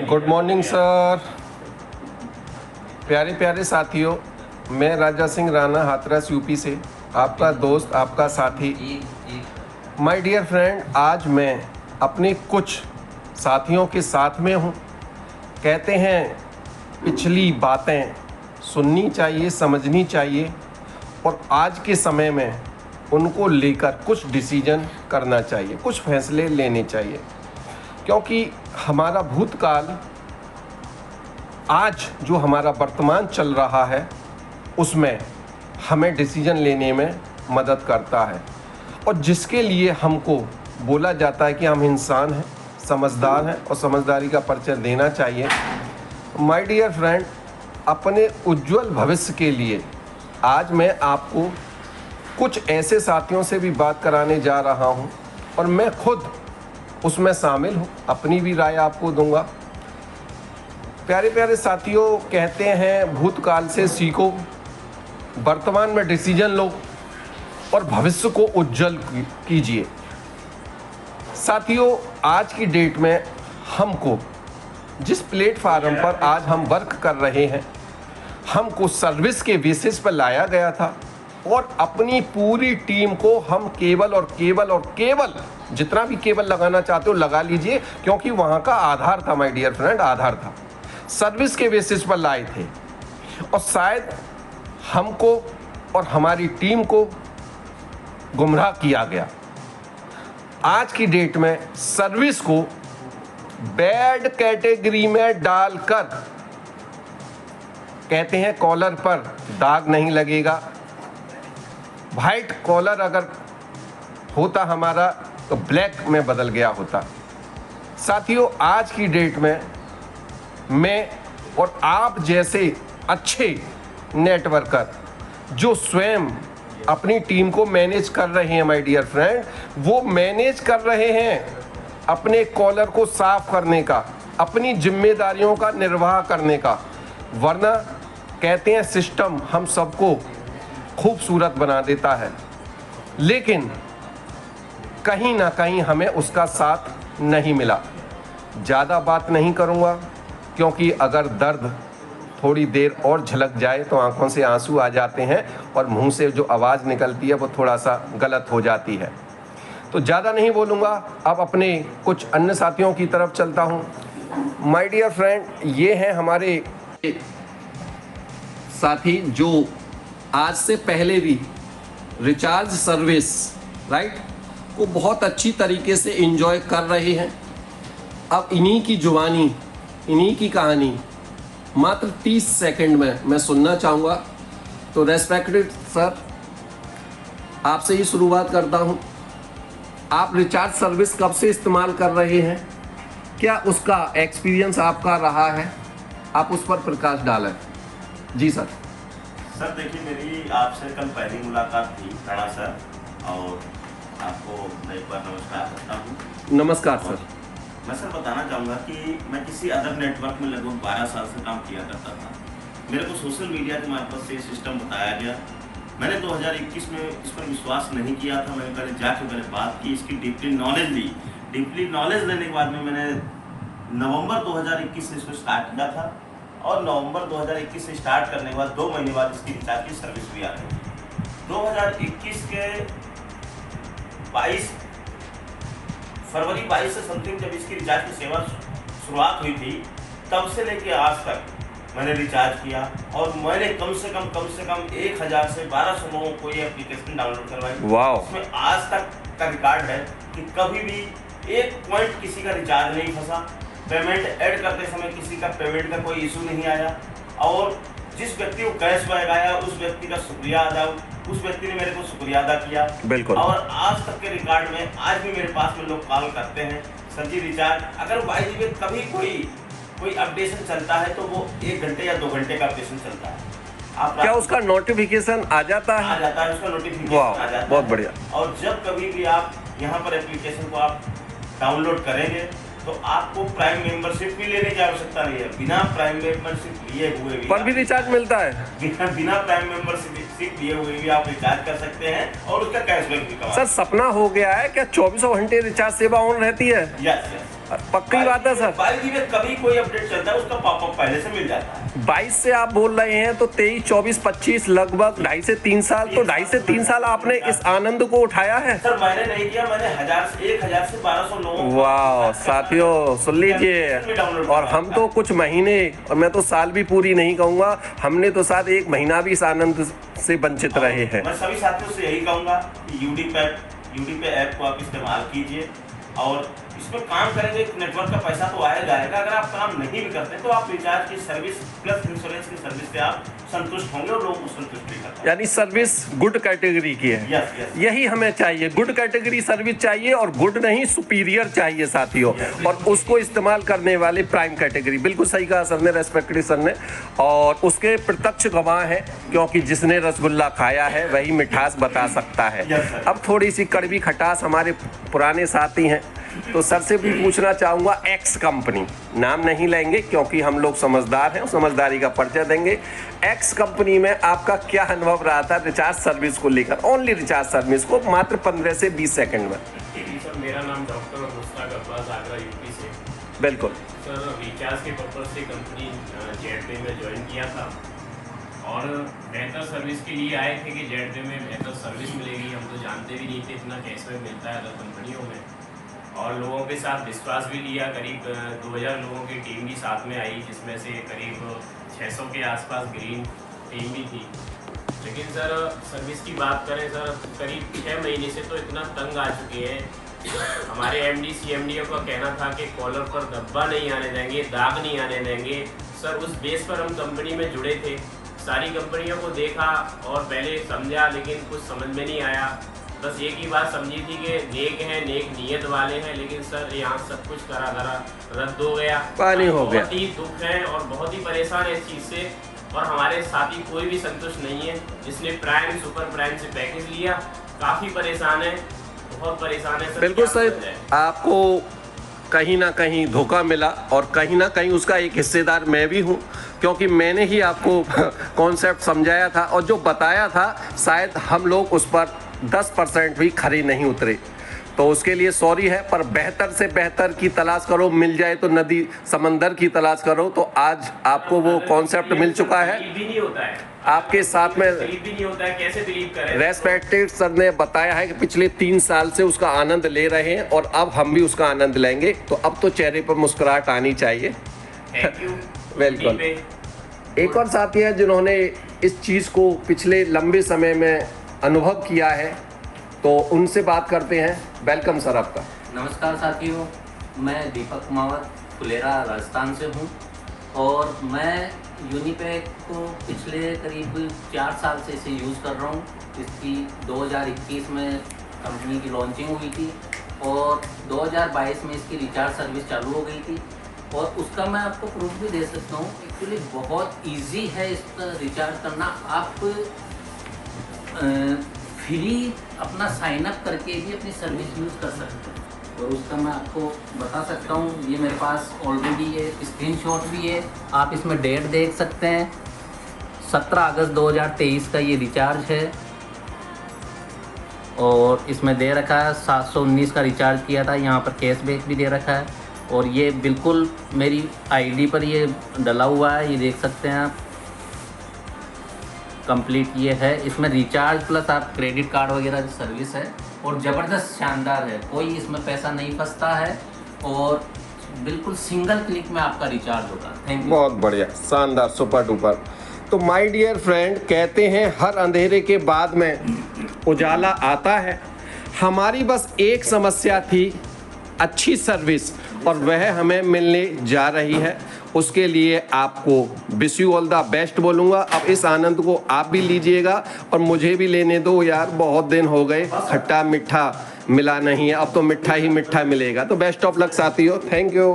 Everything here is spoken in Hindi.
Good morning sir. प्यारे प्यारे साथियों, मैं राजा सिंह राणा हाथरस यूपी से आपका दोस्त, आपका साथी। माय डियर फ्रेंड, आज मैं अपने कुछ साथियों के साथ में हूँ। कहते हैं पिछली बातें सुननी चाहिए, समझनी चाहिए और आज के समय में उनको लेकर कुछ डिसीजन करना चाहिए, कुछ फैसले लेने चाहिए, क्योंकि हमारा भूतकाल आज जो हमारा वर्तमान चल रहा है उसमें हमें डिसीजन लेने में मदद करता है और जिसके लिए हमको बोला जाता है कि हम इंसान हैं, समझदार हैं और समझदारी का परिचय देना चाहिए। माय डियर फ्रेंड, अपने उज्जवल भविष्य के लिए आज मैं आपको कुछ ऐसे साथियों से भी बात कराने जा रहा हूं और मैं खुद उसमें शामिल हूं, अपनी भी राय आपको दूंगा। प्यारे प्यारे साथियों, कहते हैं भूतकाल से सीखो, वर्तमान में डिसीजन लो और भविष्य को उज्जवल कीजिए। साथियों, आज की डेट में हमको जिस प्लेटफार्म पर आज हम वर्क कर रहे हैं, हमको सर्विस के बेसिस पर लाया गया था और अपनी पूरी टीम को हम केवल जितना भी केबल लगाना चाहते हो लगा लीजिए, क्योंकि वहाँ का आधार था माय डियर फ्रेंड, आधार था। सर्विस के बेसिस पर लाए थे और शायद हमको और हमारी टीम को गुमराह किया गया। आज की डेट में सर्विस को बैड कैटेगरी में डालकर कहते हैं कॉलर पर दाग नहीं लगेगा। वाइट कॉलर अगर होता हमारा तो ब्लैक में बदल गया होता। साथियों, आज की डेट में मैं और आप जैसे अच्छे नेटवर्कर जो स्वयं अपनी टीम को मैनेज कर रहे हैं माय डियर फ्रेंड, वो मैनेज कर रहे हैं अपने कॉलर को साफ करने का, अपनी जिम्मेदारियों का निर्वाह करने का। वरना कहते हैं सिस्टम हम सबको खूबसूरत बना देता है, लेकिन कहीं ना कहीं हमें उसका साथ नहीं मिला। ज़्यादा बात नहीं करूँगा, क्योंकि अगर दर्द थोड़ी देर और झलक जाए तो आंखों से आंसू आ जाते हैं और मुंह से जो आवाज़ निकलती है वो थोड़ा सा गलत हो जाती है। तो ज़्यादा नहीं बोलूँगा, अब अपने कुछ अन्य साथियों की तरफ चलता हूँ। माय डियर फ्रेंड, ये हैं हमारे साथी जो आज से पहले भी रिचार्ज सर्विस को बहुत अच्छी तरीके से एंजॉय कर रहे हैं। अब इन्हीं की जुबानी, इन्हीं की कहानी मात्र 30 सेकंड में मैं सुनना चाहूँगा। तो रेस्पेक्टेड सर, आपसे ही शुरुआत करता हूँ। आप रिचार्ज सर्विस कब से इस्तेमाल कर रहे हैं? क्या उसका एक्सपीरियंस आपका रहा है? आप उस पर प्रकाश डालें। जी सर। सर देखिए, मेरी आपसे कल पहली मुलाकात थी राणा सर, और आपको मैं एक बार नमस्कार करता हूँ। नमस्कार सर। मैं सर बताना चाहूँगा कि मैं किसी अदर नेटवर्क में लगभग 12 साल से काम किया करता था। मेरे को सोशल मीडिया के मार्फत से सिस्टम बताया गया। मैंने 2021 में इस पर विश्वास नहीं किया था। मैंने पहले जाके मैंने बात की, इसकी डीपली नॉलेज ली। डीपली नॉलेज लेने के बाद में मैंने नवंबर 2021 से इसको स्टार्ट किया था और नवंबर 2021 से स्टार्ट करने के बाद 2 महीने बाद इसकी रिचार्ज की सर्विस भी आ गई। 2021 के 22 फरवरी 22 से समथिंग जब इसकी रिचार्ज की सेवा शुरुआत हुई थी, तब से लेके आज तक मैंने रिचार्ज किया और मैंने कम से कम 1000 से 1200 लोगों को ये एप्लीकेशन डाउनलोड करवाई। वाह। उसमें आज तक का रिकॉर्ड है कि कभी भी एक पॉइंट किसी का रिचार्ज नहीं फंसा। पेमेंट ऐड करते समय किसी का पेमेंट का कोई इशू नहीं आया और जिस व्यक्ति को कैशबैक आया उस व्यक्ति का शुक्रिया अदा, उस व्यक्ति ने मेरे को शुक्रिया अदा किया। बिल्कुल। और आज तक के रिकॉर्ड में आज भी मेरे पास में लोग कॉल करते हैं, सर जी रिचार्ज, अगर बाई द वे कभी कोई अपडेशन चलता है तो वो 1 घंटे या 2 घंटे का अपडेशन चलता है। आप क्या उसका नोटिफिकेशन आ जाता है? आ जाता है, उसका नोटिफिकेशन आ जाता है। बहुत बढ़िया। और जब कभी भी आप यहाँ पर एप्लीकेशन को आप डाउनलोड करेंगे तो आपको प्राइम मेंबरशिप भी लेने की आवश्यकता नहीं है। बिना प्राइम मेंबरशिप लिए हुए भी पर भी रिचार्ज मिलता है। बिना प्राइम मेंबरशिप लिए हुए भी आप रिचार्ज कर सकते हैं और उसका कैशबैक भी कमा। सर, सपना हो गया है क्या 24 घंटे रिचार्ज सेवा ऑन रहती है? यस। पक्की बात है सर। 22 में कभी कोई अपडेट चलता है उसका पॉपअप पहले से मिल जाता है। 22 से आप बोल रहे हैं तो 23, 24, 25 लगभग 2.5 से 3 साल, तो 2.5 से 3 साल आपने इस आनंद को उठाया है। सर मैंने नहीं किया, मैंने 1000 से 1200 लोगों को। वाह साथियों सुन लीजिए, और हम तो कुछ महीने, और मैं तो साल भी पूरी नहीं कहूँगा, हमने तो साथ 1 महीना भी इस आनंद से वंचित रहे हैं। मैं सभी साथियों से यही कहूँगा कि यूडी पे ऐप को आप इस्तेमाल कीजिए और इसमें काम करेंगे। नेटवर्क का पैसा तो आया जाएगा। अगर आप काम नहीं भी करते तो आप रिचार्ज की सर्विस प्लस इंश्योरेंस की सर्विस से आप संतुष्ट होंगे और लोगों को संतुष्ट भी करते हैं। यानी सर्विस गुड कैटेगरी की है। यस। यही हमें चाहिए, गुड कैटेगरी सर्विस चाहिए, और गुड नहीं सुपीरियर चाहिए साथियों, और उसको इस्तेमाल करने वाले प्राइम कैटेगरी। बिल्कुल सही कहा सर ने, रेस्पेक्टेड सर ने, और उसके प्रत्यक्ष गवाह है, क्योंकि जिसने रसगुल्ला खाया है वही मिठास बता सकता है। अब थोड़ी सी कड़वी खटास हमारे पुराने साथी हैं, तो सर से भी पूछना चाहूँगा, एक्स कंपनी, नाम नहीं लेंगे क्योंकि हम लोग समझदार हैं, समझदारी का परिचय देंगे। एक्स कंपनी में आपका क्या अनुभव रहा था रिचार्ज सर्विस को लेकर, ओनली रिचार्ज सर्विस को, मात्र 15 से 20 सेकंड में? सर मेरा नाम डॉक्टर मुश्ताक अब्बास, आगरा यूपी से। बिल्कुल सर रिचार्ज के पर्पज से कंपनी जेड में ज्वाइन किया था और बेहतर सर्विस के लिए आए थे कि जेड में बेहतर सर्विस मिलेगी। हम तो जानते भी नहीं थे इतना कैशबैक मिलता है अदर कंपनियों में, और लोगों के साथ विश्वास भी लिया। करीब 2000 लोगों की टीम भी साथ में आई, जिसमें से करीब 600 के आसपास ग्रीन टीम भी थी। लेकिन सर सर्विस की बात करें सर, करीब 6 महीने से तो इतना तंग आ चुके हैं। हमारे एमडी सीएमडीओ का कहना था कि कॉलर पर धब्बा नहीं आने देंगे, दाग नहीं आने देंगे। सर उस बेस पर हम कंपनी में जुड़े थे, सारी कंपनियों को देखा और पहले समझा, लेकिन कुछ समझ में नहीं आया। बस एक ही बात समझी थी कि नेक हैं, नेक नीयत वाले हैं, लेकिन सर यहाँ सब कुछ करा धरा रद्द हो गया, पानी हो गया। बहुत ही दुख है और बहुत ही परेशान है इस चीज़ से, और हमारे साथी कोई भी संतुष्ट नहीं है। जिसने प्राइम सुपर प्राइम से पैकेज लिया काफ़ी परेशान है, बहुत परेशान है सर। बिल्कुल सही, आपको कहीं ना कहीं धोखा मिला, और कहीं ना कहीं उसका एक हिस्सेदार मैं भी हूँ, क्योंकि मैंने ही आपको कॉन्सेप्ट समझाया था, और जो बताया था शायद हम लोग उस पर 10% भी खरे नहीं उतरे, तो उसके लिए सॉरी है। पर बेहतर से बेहतर की तलाश करो, मिल जाए तो नदी समंदर की तलाश करो, तो आज आपको वो कॉन्सेप्ट मिल चुका है। भी नहीं होता है आपके साथ में बिलीव भी नहीं होता है, कैसे बिलीव करें। रेस्पेक्टेड सर ने बताया है कि पिछले 3 साल से उसका आनंद ले रहे हैं, और अब हम भी उसका आनंद लेंगे, तो अब तो चेहरे पर मुस्कुराहट आनी चाहिए। Thank you. वेलकम। एक और साथी है जिन्होंने इस चीज़ को पिछले लंबे समय में अनुभव किया है, तो उनसे बात करते हैं। वेलकम सर आपका। नमस्कार साथियों, मैं दीपक कुमावत फुलेरा राजस्थान से हूँ, और मैं यूनिपैक को पिछले करीब 4 साल से इसे यूज़ कर रहा हूँ। इसकी 2021 में कंपनी की लॉन्चिंग हुई थी, और 2022 में इसकी रिचार्ज सर्विस चालू हो गई थी, और उसका मैं आपको प्रूफ भी दे सकता हूँ। एक्चुअली बहुत इजी है इसका रिचार्ज करना। आप फ्री अपना साइन अप करके भी अपनी सर्विस यूज़ कर सकते हैं, और उसका मैं आपको बता सकता हूँ। ये मेरे पास ऑलरेडी ये स्क्रीनशॉट भी है, आप इसमें डेट देख सकते हैं। 17 अगस्त 2023 का ये रिचार्ज है, और इसमें दे रखा है 719 का रिचार्ज किया था। यहाँ पर कैशबैक भी दे रखा है, और ये बिल्कुल मेरी आईडी पर ये डला हुआ है, ये देख सकते हैं आप। कंप्लीट ये है, इसमें रिचार्ज प्लस आप क्रेडिट कार्ड वगैरह की सर्विस है, और ज़बरदस्त शानदार है, कोई इसमें पैसा नहीं फंसता है, और बिल्कुल सिंगल क्लिक में आपका रिचार्ज होगा। Thank you. बहुत बढ़िया, शानदार, सुपर डुपर। तो माय डियर फ्रेंड, कहते हैं हर अंधेरे के बाद में उजाला आता है। हमारी बस एक समस्या थी, अच्छी सर्विस, और वह हमें मिलने जा रही है। उसके लिए आपको wish you all the best बोलूँगा। अब इस आनंद को आप भी लीजिएगा, और मुझे भी लेने दो यार, बहुत दिन हो गए खट्टा मीठा मिला नहीं है, अब तो मिठा ही मिठा मिलेगा। तो बेस्ट ऑफ लक साथियों, थैंक यू।